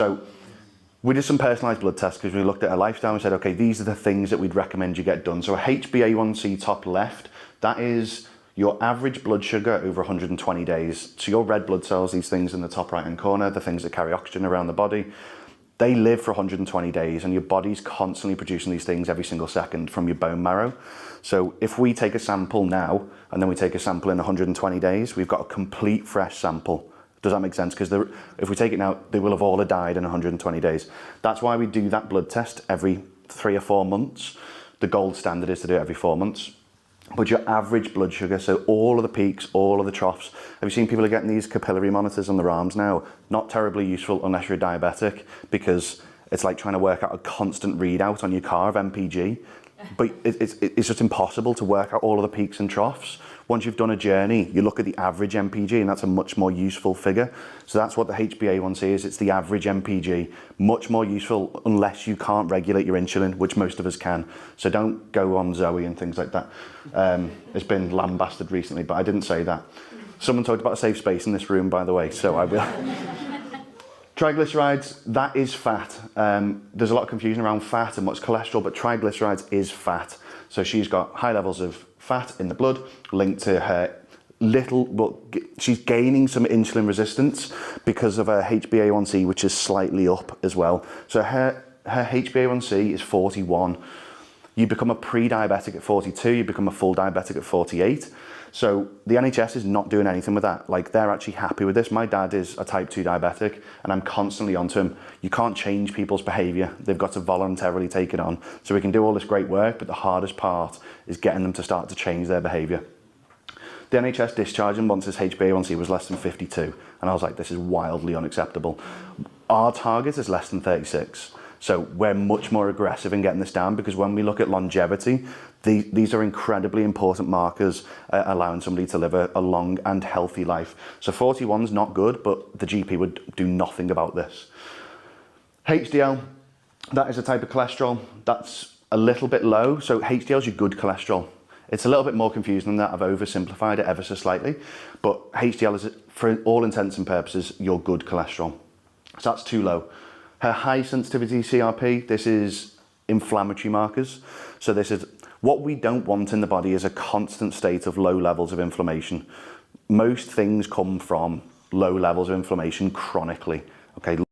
So we did some personalised blood tests because we looked at her lifestyle and said, okay, these are the things that we'd recommend you get done. So a HbA1c top left, that is your average blood sugar over 120 days. So your red blood cells, these things in the top right hand corner, the things that carry oxygen around the body, they live for 120 days and your body's constantly producing these things every single second from your bone marrow. So if we take a sample now and then we take a sample in 120 days, we've got a complete fresh sample. Does that make sense? Because if we take it now, they will have all died in 120 days. That's why we do that blood test every 3 or 4 months. The gold standard is to do it every 4 months. But your average blood sugar, so all of the peaks, all of the troughs. Have you seen people are getting these capillary monitors on their arms now? Not terribly useful unless you're diabetic, because it's like trying to work out a constant readout on your car of MPG. But it's just impossible to work out all of the peaks and troughs. Once you've done a journey, you look at the average MPG, and that's a much more useful figure. So that's what the HbA1c is. It's the average MPG. Much more useful unless you can't regulate your insulin, which most of us can. So don't go on Zoe and things like that. It's been lambasted recently, but I didn't say that. Someone talked about a safe space in this room, by the way, so I will. Triglycerides, that is fat. There's a lot of confusion around fat and what's cholesterol, but triglycerides is fat. So she's got high levels of fat in the blood linked to her she's gaining some insulin resistance because of her HbA1c, which is slightly up as well. So her HbA1c is 41. You become a pre-diabetic at 42, you become a full diabetic at 48. So the NHS is not doing anything with that. Like, they're actually happy with this. My dad is a type 2 diabetic and I'm constantly onto him. You can't change people's behaviour. They've got to voluntarily take it on. So we can do all this great work, but the hardest part is getting them to start to change their behaviour. The NHS discharged him once his HbA1c was less than 52. And I was like, this is wildly unacceptable. Our target is less than 36. So we're much more aggressive in getting this down, because when we look at longevity, these are incredibly important markers allowing somebody to live a long and healthy life. So 41 is not good, but the GP would do nothing about this. HDL, that is a type of cholesterol that's a little bit low. So HDL is your good cholesterol. It's a little bit more confusing than that. I've oversimplified it ever so slightly, but HDL is, for all intents and purposes, your good cholesterol. So that's too low. Her high sensitivity CRP, this is inflammatory markers. So this is what we don't want in the body, is a constant state of low levels of inflammation. Most things come from low levels of inflammation chronically. Okay.